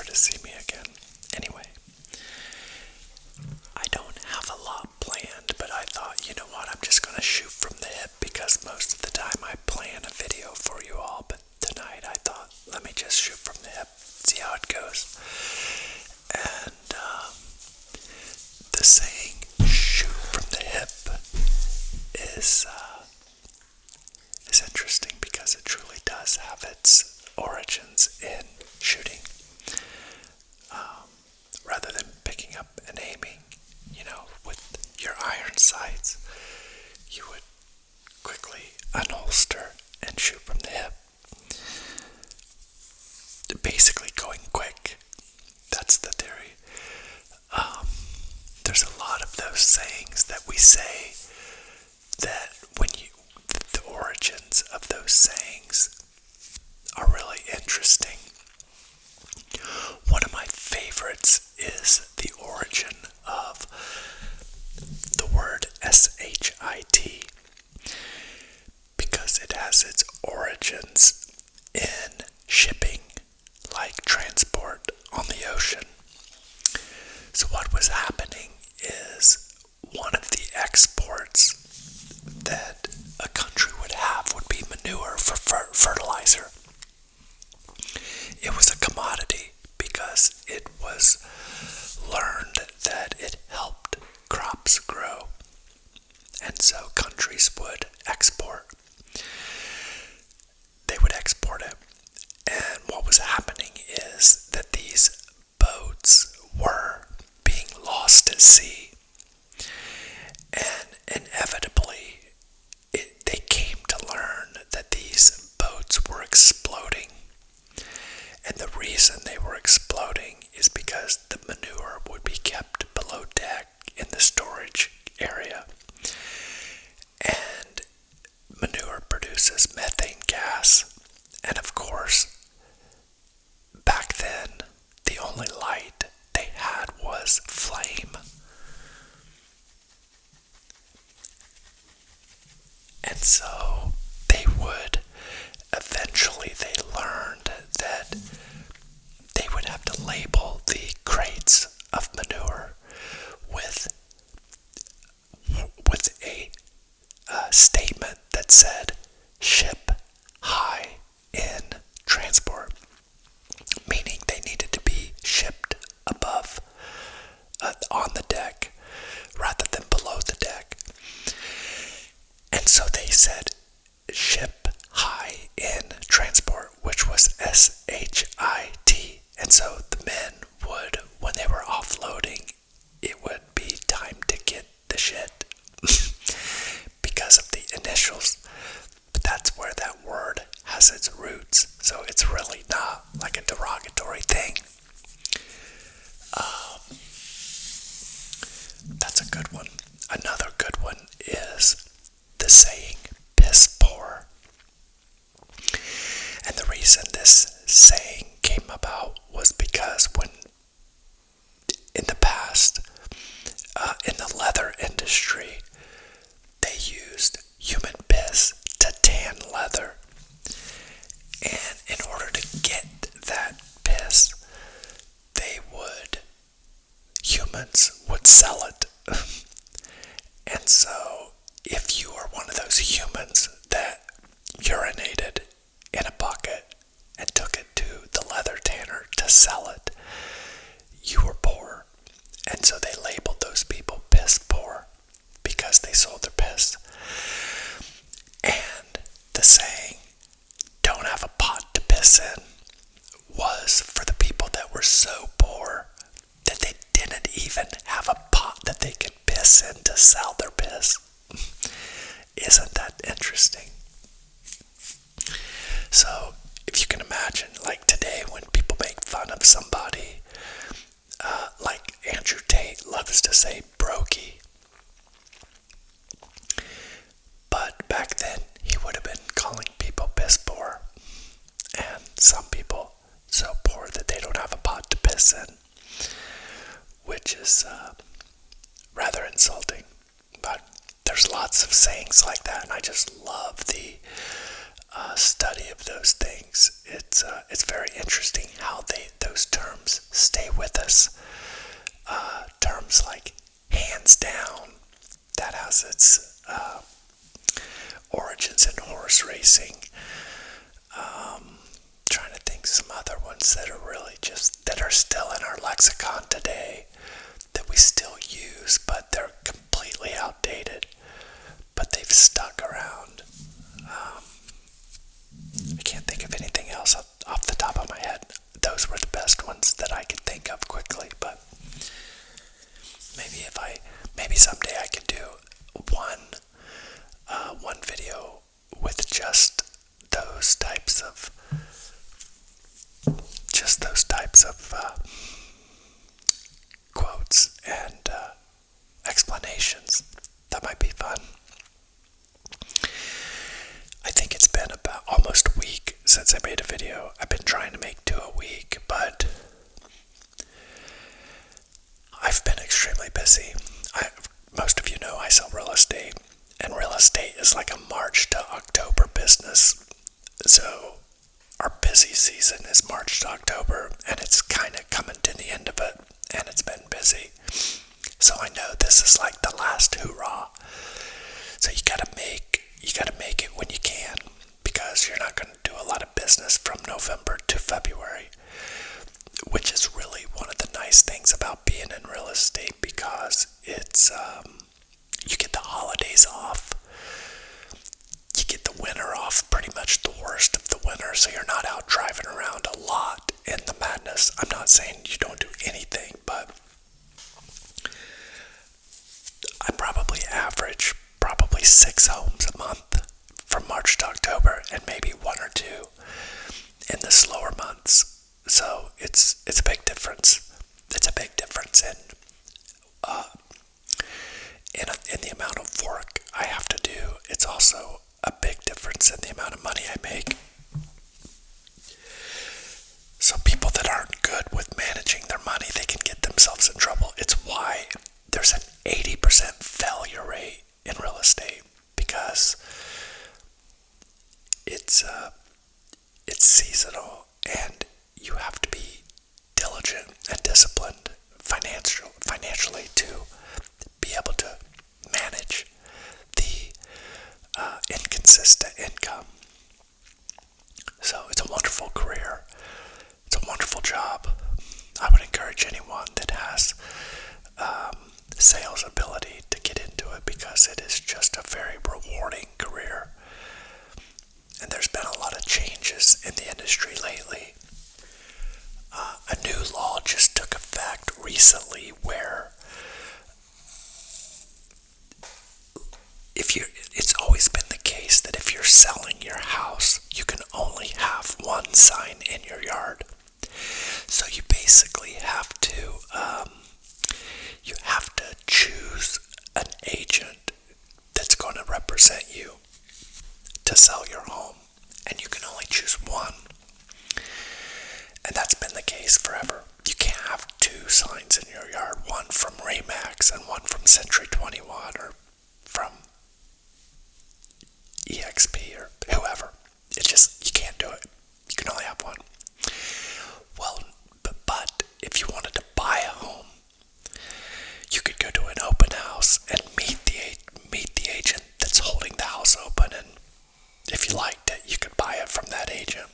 ever to see me again. Anyway, I don't have a lot planned, but I thought, you know what, I'm just going to shoot from the hip because most of the time I plan a video for you all, but tonight I thought, let me just shoot from the hip, see how it goes. And the saying, shoot from the hip, is interesting because it truly does have its origins in shooting. Rather than picking up and aiming, with your iron sights, you would quickly unholster and shoot from the hip. Basically going quick. That's the theory. There's a lot of those sayings that we say that the origins of those sayings are really interesting. One of my favorites is the origin of the word shit, because it has its origins in shipping, like transport on the ocean. So what was happening is one of the exports that a country would have would be manure for fertilizer. It was a commodity because it was learned that it helped crops grow. And so countries would export. They would export it. And what was happening is that these boats were being lost at sea. And inevitably, they came to learn that these boats were exploding. And the reason they were exploding is because the manure would be kept below deck in the storage area. And manure produces methane gas. And of course, back then, the only light they had was flame. And so they learned that they would have to label the crates of manure with a statement that said, ship high in transport, meaning they needed to be shipped above, on the deck, rather than below the deck. And so they said, ship high in transport, which was shit. And so the men would, when they were offloading, it would be time to get the shit because of the initials. But that's where that word has its roots. So it's really not like a derogatory thing. That's a good one. Another good one is the saying, piss poor. And the reason this saying came about was because when, in the past, in the leather industry, they used human piss to tan leather. And in order to get that piss, humans would sell it. And so, if you were one of those humans that urinated in a bucket and took it to the leather tanner to sell it, you were poor. And so they labeled those people piss poor because they sold their piss. And the saying, don't have a pot to piss in, was for the people that were so poor that they didn't even have a pot that they could piss in to sell their piss. Isn't that interesting? So, if you can imagine, like today when people make fun of somebody, like Andrew Tate loves to say brokey. But back then, he would have been calling people piss poor. And some people so poor that they don't have a pot to piss in, which is rather insulting. But there's lots of sayings like that, and I just love the study of those things. It's very interesting how those terms terms stay with us. Terms like hands down, that has its origins in horse racing. Trying to think some other ones that are really just, that are still in our lexicon today, that we still use, but they're completely outdated, but they've stuck around. I can't think of anything else off the top of my head. Those were the best ones that I could think of quickly, but maybe someday I could do one video with just those types of quotes and explanations. That might be fun. I think it's been about almost a week since I made a video. I've been trying to make 2 a week, but I've been extremely busy. Most of you know I sell real estate, and real estate is like a March to October business. So our busy season is March to October, and it's kind of coming to the end of it, and it's been busy. So I know this is like the last hoorah. So you gotta make it when you can, because you're not going to do a lot of business from November to February, which is really one of the nice things about being in real estate, because it's you get the holidays off, you get the winter off, pretty much the worst of the winter, so you're not out driving around a lot in the madness. I'm not saying you don't do anything, but I probably average 6 homes a month from March to October, and maybe 1 or 2 in the slower months. So it's a big difference. It's a big difference in the amount of work I have to do. It's also a big difference in the amount of money I make. So people that aren't good with managing their money, they can get themselves in trouble. It's why there's an 80% failure rate in real estate, because it's seasonal, and you have to be diligent and disciplined financially to be able to manage the inconsistent income. So it's a wonderful career. It's a wonderful job. I would encourage anyone that has sales ability to get into it, because it is just a very rewarding career. And there's been a lot of changes in the industry lately. A new law just took effect recently where it's always been the case that if you're selling your house, you can only have one sign in your yard. So you basically have to choose an agent that's going to represent you to sell your home, and you can only choose one. And that's been the case forever. You can't have 2 signs in your yard, one from Remax and one from Century 21 or from EXP or whoever. You can't do it. You can only have one. Well, but if you wanted to buy a home, you could go to an open house and meet the agent that's holding the house open, and if you liked it, you could buy it from that agent.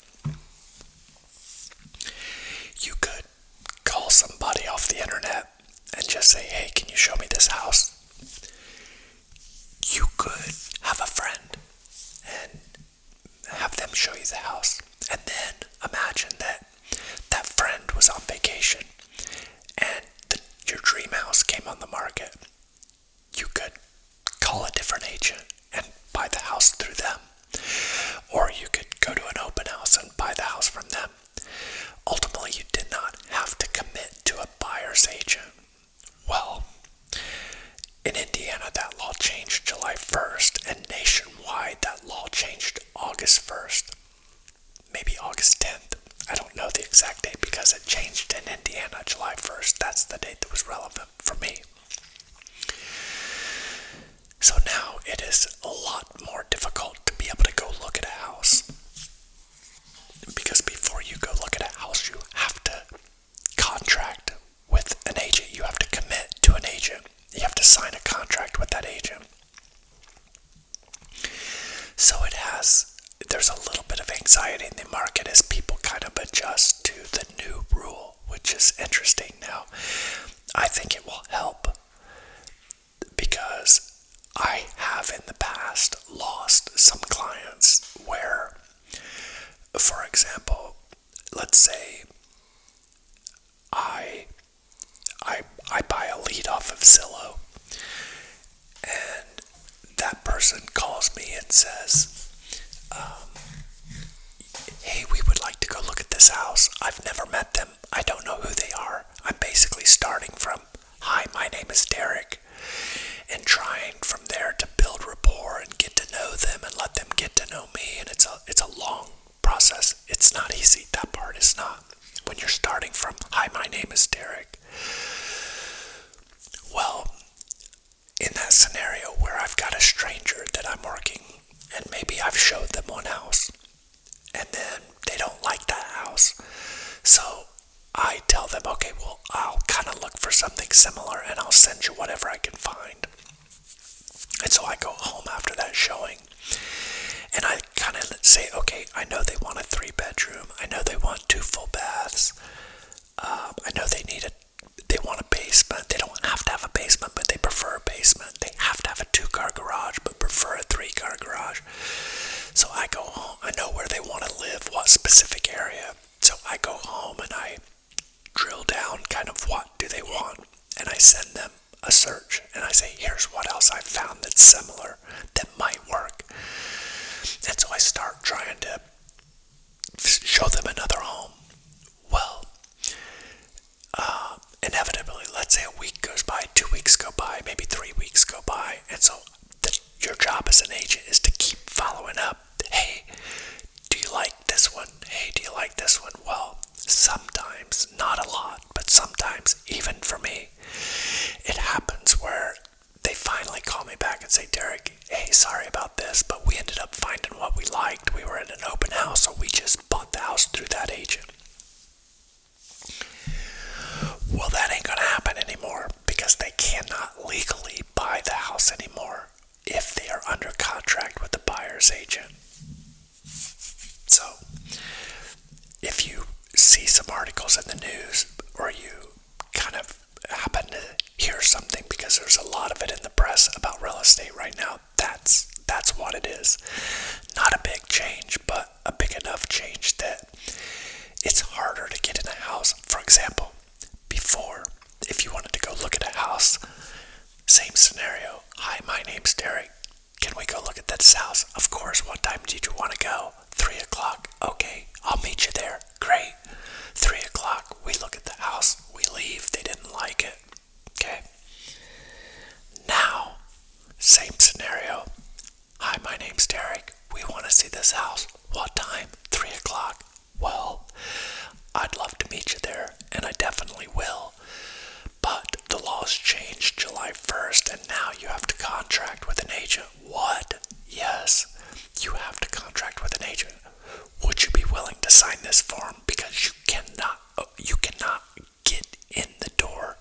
You could call somebody off the internet and just say, hey, can you show me this house? You could have a friend and have them show you the house. And then imagine that friend was on vacation and your dream house came on the market. You could call a different agent and buy the house through them. Or you could go to an open house and buy the house from them. Ultimately, you did not have to commit to a buyer's agent. Well, in Indiana, that law changed July 1st, and nationwide, that law changed August 1st. Maybe August 10th. I don't know the exact date because it changed in Indiana July 1st. That's the date that was relevant for me. So now it is a lot more difficult to be able to go look at a house. Because before you go look at a house, you have to sign a contract with that agent. So there's a little bit of anxiety in the market as people kind of adjust to the new rule, which is interesting. Now, I think it will help because I have in the past lost some clients where, for example, let's say I buy a lead off of Zillow, and that person calls me and says, hey, we would like to go look at this house. I've never met them. I don't know who they are. I'm basically starting from, hi, my name is Derek, and trying from there to build rapport and get to know them and let them get to know me. And it's a long process. It's not easy. That part is not. When you're starting from, hi, my name is Derek. Well, in that scenario where I've got a stranger that I'm working, and maybe I've showed them one house, and then they don't like that house, so I tell them, okay, well, I'll kind of look for something similar, and I'll send you whatever I can find. And so I go home after that showing, and I kind of say, okay, I know they want a 3-bedroom, I know they want 2 full baths, I know they want a basement. They don't have to have a basement, but they prefer a basement. They have to have a 2-car garage, but prefer a 3-car garage. So I go home. I know where they want to live, what specific area. So I go home and I drill down kind of what do they want. And I send them a search. And I say, here's what else I've found that's similar, that might work. And so I start trying to show them another home. Well, inevitably, let's say a week goes by, 2 weeks go by, maybe 3 weeks go by, and so your job as an agent is to keep following up. Hey, do you like this one? Hey, do you like this one? Well, sometimes, not a lot, but sometimes, even for me, it happens where they finally call me back and say, Derek, hey, sorry about this, but we ended up finding what we liked. We were at an open house, so we just bought the house through that agent. Well, that ain't gonna happen anymore because they cannot legally buy the house anymore if they are under contract with the buyer's agent. So, if you see some articles in the news or you kind of happen to hear something, because there's a lot of it in the press about real estate right now, that's what it is. Not a big change, but a big enough change that it's harder to get in a house. For example, before, if you wanted to go look at a house, same scenario. Hi, my name's Derek. Can we go look at this house? Of course. What time did you want to go? 3 o'clock. Okay, I'll meet you there. Great. 3 o'clock, we look at the house. We leave. They didn't like it. Okay. Now, same scenario. Hi, my name's Derek. We want to see this house. What time? 3 o'clock. Well, I'd love to meet you there, and I definitely will. But the laws changed July 1st, and now you have to contract with an agent. What? Yes, you have to contract with an agent. Would you be willing to sign this form? Because you cannot get in the door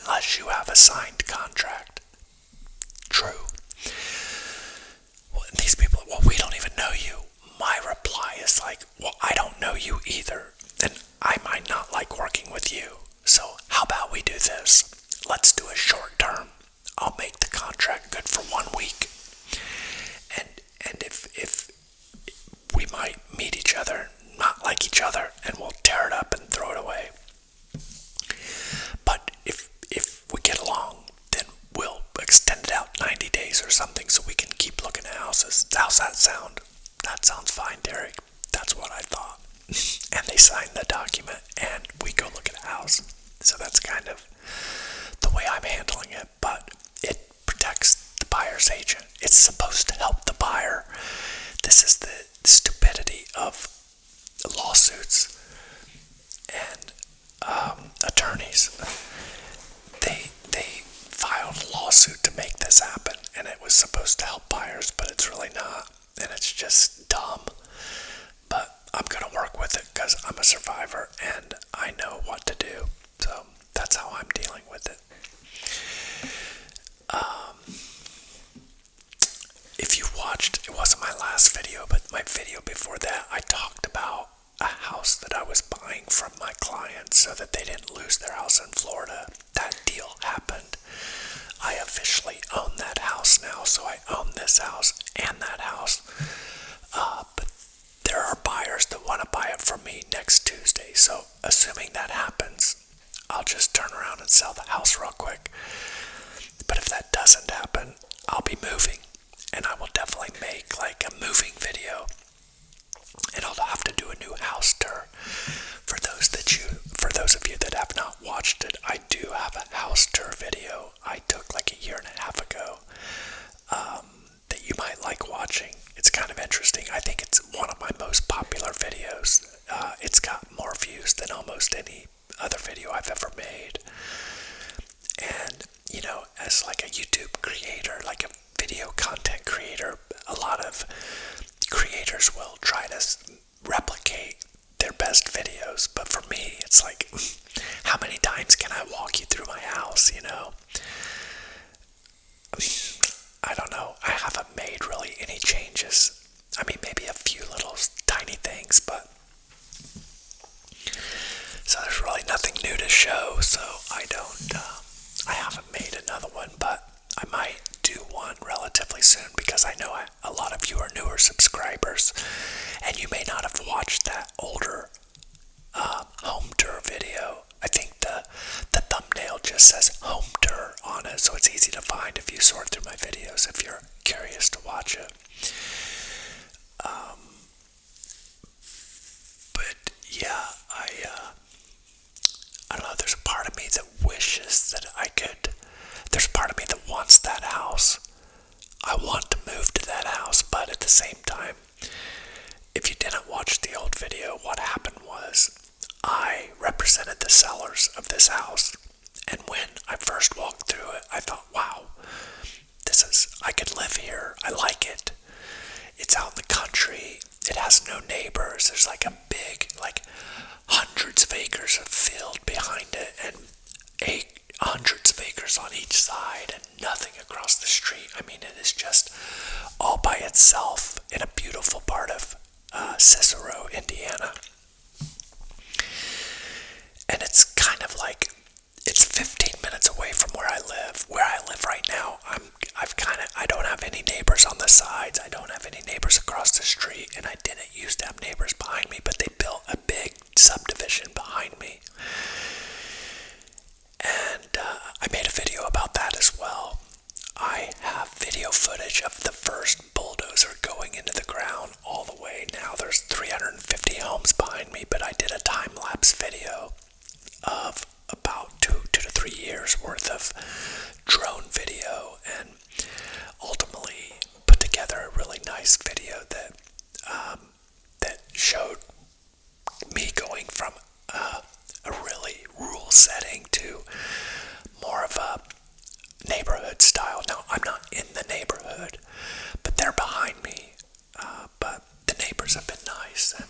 unless you have a signed contract. True. Well, and these people, well, we don't even know you. My reply is like, well, I don't know you either, and I might not like working with you. So how about we do this? Let's do a short term. I'll make the contract good for 1 week. And if we might meet each other, not like each other, and we'll tear it up and throw it away. But if we get along, then we'll extend it out 90 days or something so we can keep looking at houses. How's that sound? That sounds fine, Derek. That's what I thought. And they sign the document, and we go look at a house. So that's kind of the way I'm handling it, but it protects the buyer's agent. It's supposed to help the buyer. This is the stupidity of lawsuits and attorneys. They filed a lawsuit to make this happen, and it was supposed to help buyers, but it's really not, and it's just dumb. But I'm gonna work with it because I'm a survivor and I know what to do. So that's how I'm dealing with it. house in Florida. That deal happened. I officially own that house now, so I own this house and that house. But there are buyers that want to buy it from me next Tuesday, so assuming that happens, I'll just turn around and sell the house real quick. But if that doesn't happen, I'll be moving, and I will definitely make like a moving video, and I'll have to do a new house tour. For those of you that have not watched it, I do have a house tour video I took like a year and a half ago that you might like watching. It's kind of interesting. I think it's one of my most popular videos. It's got more views than almost any other video I've ever made. And, you know, as like a YouTube creator, like a video content creator, a lot of creators will try to replicate their best videos, but for me, it's like, how many times can I walk you through my house, you know? I don't know. I haven't made really any changes. I mean, maybe a few little tiny things, but so there's really nothing new to show, so I haven't made another one, but I might do one relatively soon, because I know a lot of you are newer subscribers, and you may not have watched that older home tour video. I think the thumbnail just says home tour on it, so it's easy to find if you sort through my videos if you're curious to watch it. But yeah, I don't know, there's a part of me that wishes that there's a part of me that wants that house. I want to move to that house, but at the same time, if you didn't watch the old video, what happened was I represented the sellers of this house, and when I first walked through it, I thought, wow, I could live here. I like it. It's out in the country. It has no neighbors. There's like a big, like hundreds of acres of field behind it, and hundreds of acres on each side, and nothing across the street. I mean, it is just all by itself in a beautiful part of Cicero, Indiana. And it's kind of like, it's 15 minutes away from where I live. Where I live right now, I don't have any neighbors on the sides. I don't have any neighbors across the street, and I didn't used to have neighbors behind me, but they built a big subdivision behind me. And I made a video about that as well. I have video footage of the first bulldozer going into the ground all the way. Now there's 350 homes behind me, but I did a time-lapse video of about 2 to 3 years worth of drone video, and ultimately put together a really nice video that showed me going from a really rural setting to more of a neighborhood style. Now, I'm not in the neighborhood, but they're behind me. But the neighbors have been nice, and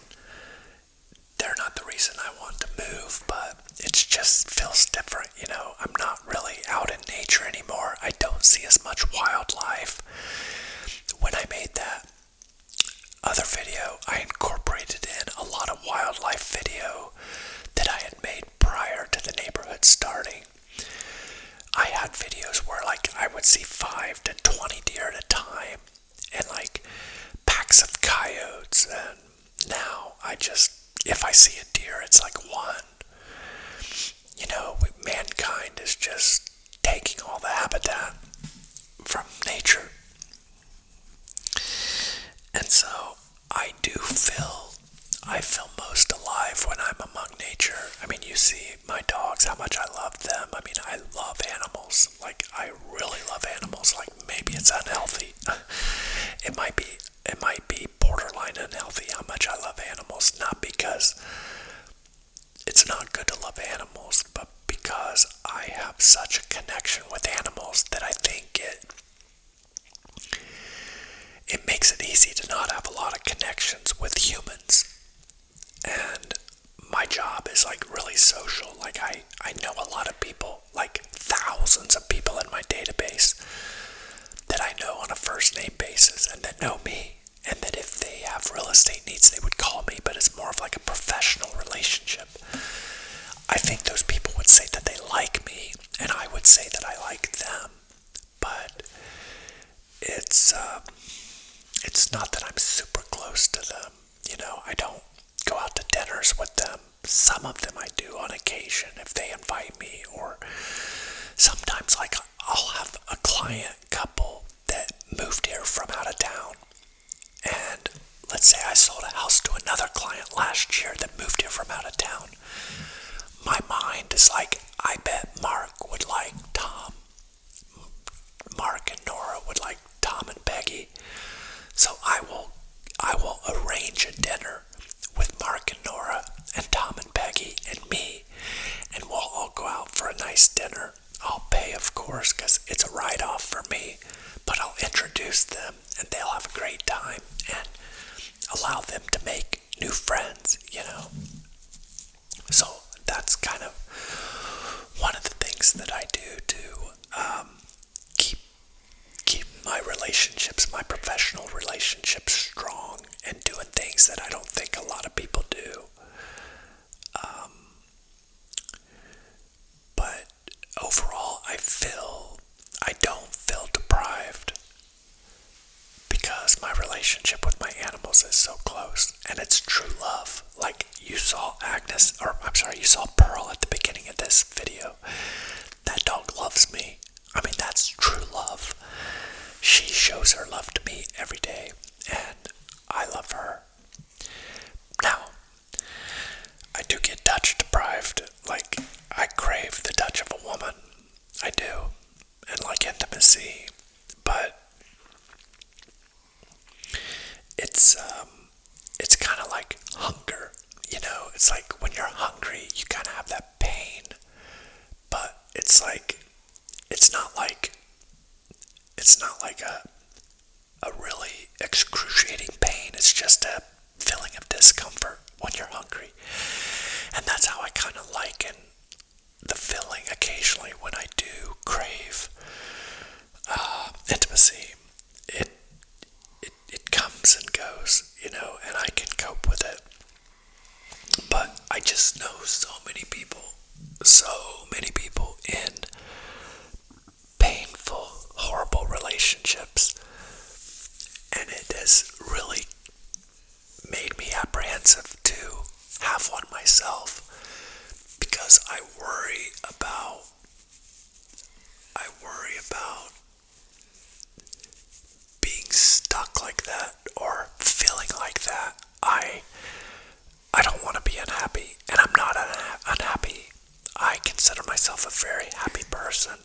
they're not the reason I want to move, but it just feels different, you know. I'm not really out in nature anymore. I don't see as much wildlife. When I made that other video, I incorporated in a lot of wildlife video that I had made prior to the neighborhood starting. I had videos where like I would see 5 to 20 deer at a time, and like packs of coyotes, and now if I see a deer, it's like one. You know, mankind is just taking all the habitat from nature. And so I feel most alive when I'm among nature. I mean, you see my dogs, how much I love them. I mean, I love animals. Like, I really love animals. Like, maybe it's unhealthy. It might be borderline unhealthy how much I love animals. Not because it's not good to love animals, but because I have such a connection with animals that I think it makes it easy to not have a lot of connections with humans. And my job is like really social. Like I know a lot of people, like thousands of people in my database that I know on a first name basis and that know me, and that if they have real estate needs they would call me, but it's more of like a professional relationship. I think those people would say that they it's not that I'm super close to them. I don't go out to dinners with them. Some of them I do on occasion if they invite me, or sometimes like I'll have a client couple that moved here from out of town, and let's say I sold a house to another client last year that moved here from out of town. My mind is like, I bet Mark would like Tom. Mark and Nora would like Tom and Peggy. So I will arrange a dinner with Mark and Nora and Tom and Peggy and me, and we'll all go out for a nice dinner. I'll pay, of course, because it's a write-off for me, but I'll introduce them and they'll have a great time and allow them to make new friends, So that's kind of one of the things that I do to keep my relationships, my professional relationships strong, and doing things that I don't think a lot of people do. But overall, I don't feel deprived because my relationship with my animals is so close, and it's true love. Like you saw you saw Pearl at the beginning of this video. That dog loves me. I mean, that's true love. She shows her love to me every day, and I love her. Now, I do get touch deprived. Like, I crave the touch of a woman. I do. And like intimacy. But it's kind of like hunger. It's like when you're hungry, you kind of have that pain. But it's not like a really excruciating pain. It's just a feeling of discomfort when you're hungry. And that's how I kind of liken the feeling occasionally when I do crave intimacy. It comes and goes, and I can cope with it. But I just know so many people in painful, horrible relationships, and it has really made me apprehensive to have one myself, because I worry about being stuck like that or feeling like that. I don't want to be unhappy, and I'm not unhappy. I consider myself a very happy person.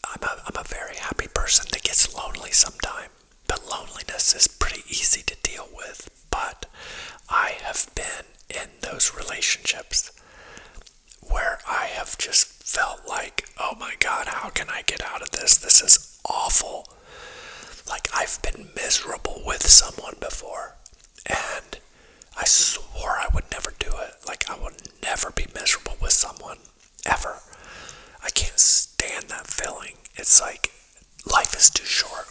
I'm a very happy person that gets lonely sometimes, but loneliness is pretty easy to deal with. But I have been in those relationships where I have just felt like, oh my God, how can I get out of this? This is awful. Like, I've been miserable with someone before, and I swore I would never do it. Like, I would never be miserable with someone, ever. I can't stand that feeling. It's like, life is too short.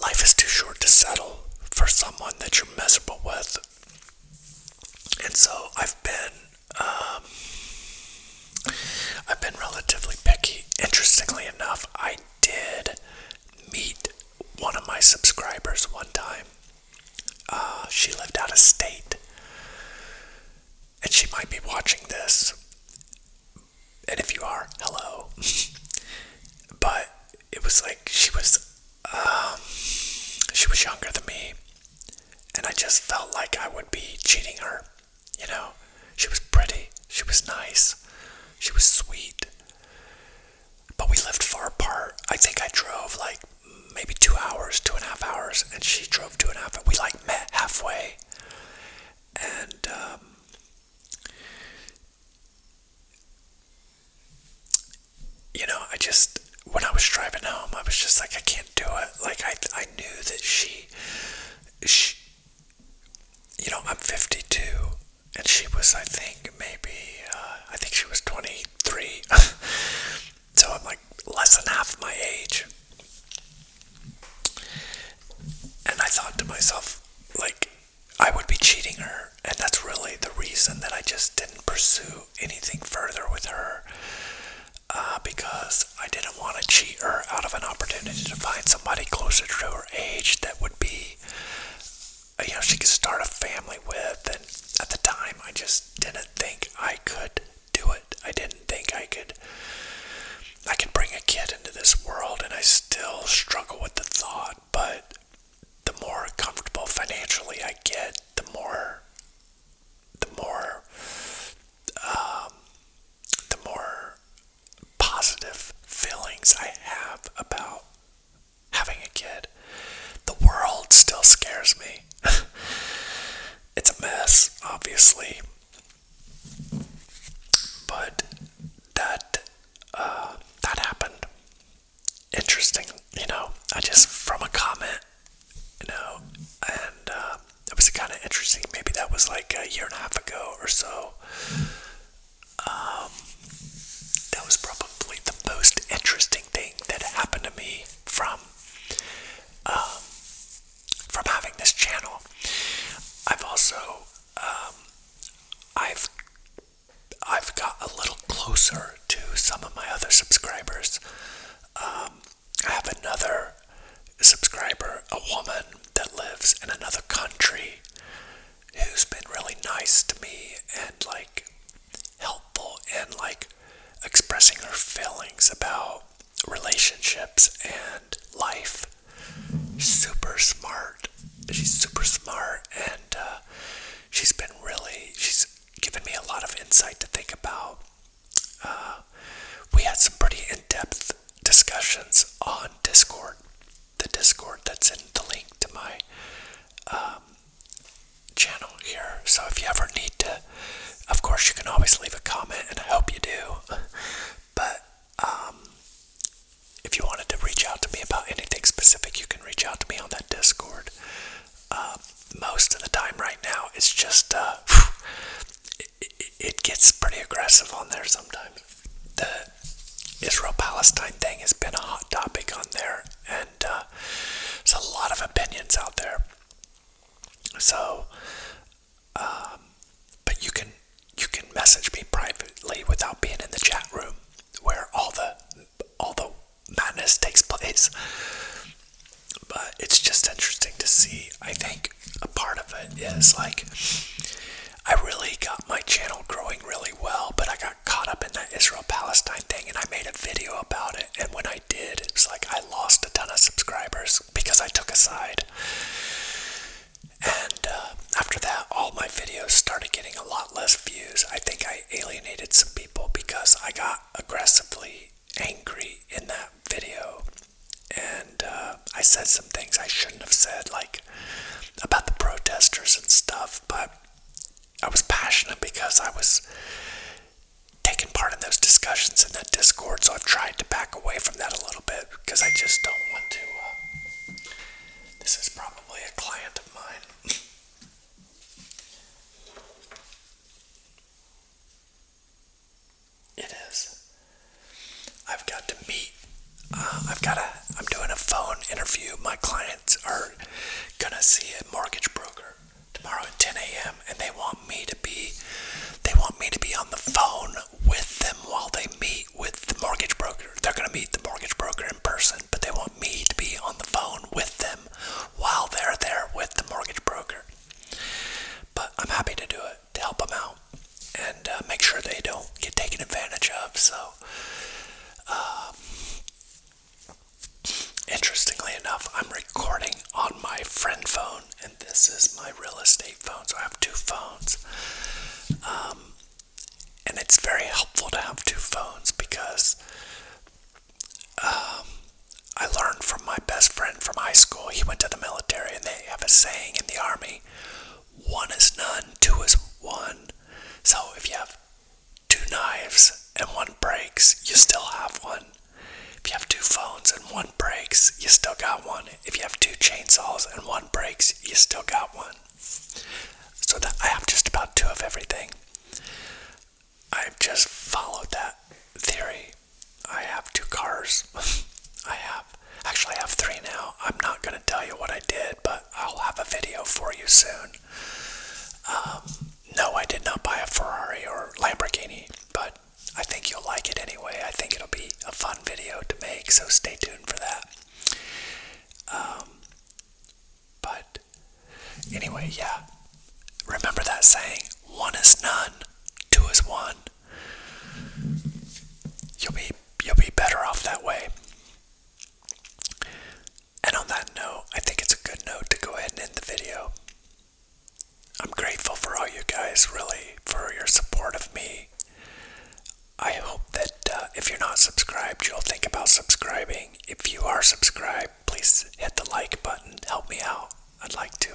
Life is too short to settle for someone that you're miserable with. And so I've been relatively picky. Interestingly enough, I did meet one of my subscribers one time. She lived out of state, and she might be watching this. And if you are, hello. But it was like she was younger than me, and I just felt like I would be cheating her. She was pretty, she was nice, she was sweet, but we lived far apart. I think I drove like maybe 2 hours, 2.5 hours, and she drove 2.5. We like met halfway, and when I was driving home, I was just like, I can't do it. Like, I knew that she I'm 52, and she was, I think she was 23. So I'm like less than half my age. And I thought to myself, like, I would be cheating her, and that's really the reason that I just didn't pursue anything further with her. because I didn't want to cheat her out of an opportunity to find somebody closer to her age that would be, she could start a family with. And at the time, I just didn't think I could do it. I didn't think I could bring a kid into this world, and I still struggle with the thought. But the more comfortable financially I get, the more positive feelings I have about having a kid. The world still scares me. It's a mess, obviously, but that happened. Interesting, I just, from a comment, and it was kind of interesting. Maybe that was like a year and a half ago or so. That was probably the most interesting thing that happened to me from having this channel. I've also I've got a little closer to some of my other subscribers. I have another subscriber, a woman that lives in another country, who's been really nice to me and helpful in expressing her feelings about relationships and life. Super smart. She's super smart, and she's given me a lot of insight to think about. We had some pretty in-depth discussions on Discord, the Discord that's in the link to my channel here. So if you ever need to, of course you can always leave a comment, and I hope you do. But if you wanted to reach out to me about anything specific, you can reach out to me on that Discord. Most of the time right now, it's just it gets pretty aggressive on there sometimes. The Israel-Palestine thing has been a hot topic on there, and there's a lot of opinions out there. So, but you can message me privately without being in the chat room where all the madness takes place. But it's just interesting to see. I think a part of it is I really got my channel growing really well, but I got caught up in that Israel-Palestine thing, and I made a video about it. And when I did, it was I lost a ton of subscribers because I took a side. And after that, all my videos started getting a lot less views. I think I alienated some people because I got aggressively angry in that video. And I said some things I shouldn't have said, about the protesters and stuff. But I was passionate because I was taking part in those discussions in that Discord. So I've tried to back away from that a little bit because I just don't want to. This is probably a client of mine. It is. I've got to meet. I'm doing a phone interview. My clients are gonna see a mortgage broker tomorrow at 10 a.m. and they want me to be on the phone with them while they meet with the mortgage broker. They're gonna meet the mortgage broker in person, but they want me to be on the phone with them while they're there with the mortgage broker. But I'm happy to do it, to help them out and make sure they don't get taken advantage of. So interestingly enough, I'm recording on my friend phone, and this is my real estate phone, so I have two phones. And it's very helpful to have two phones because I learned from my best friend from high school. He went to the military, and they have a saying in the army: one is none, two is one. So if you have two knives and one breaks, you still have one. If you have two phones and one breaks, you still got one. If you have two chainsaws and one breaks, you still got one. So that I have just about two of everything. I've just followed that theory. I have two cars. I have three now. I'm not going to tell you what I did, but I'll have a video for you soon. No, I did not buy a Ferrari or Lamborghini, but I think you'll like it anyway. I think it'll be if you're not subscribed, you'll think about subscribing. If you are subscribed, please hit the like button. Help me out. I'd like to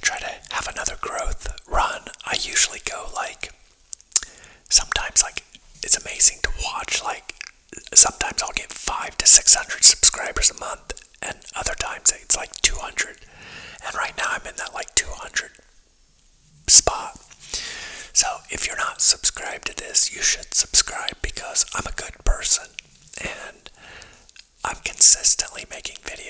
try to have another growth run. I usually go sometimes it's amazing to watch. Sometimes I'll get 500 to 600 subscribers a month, and other times it's 200. And right now I'm in that 200 spot. So if you're not subscribed to this, you should subscribe, because I'm a good person and I'm consistently making videos.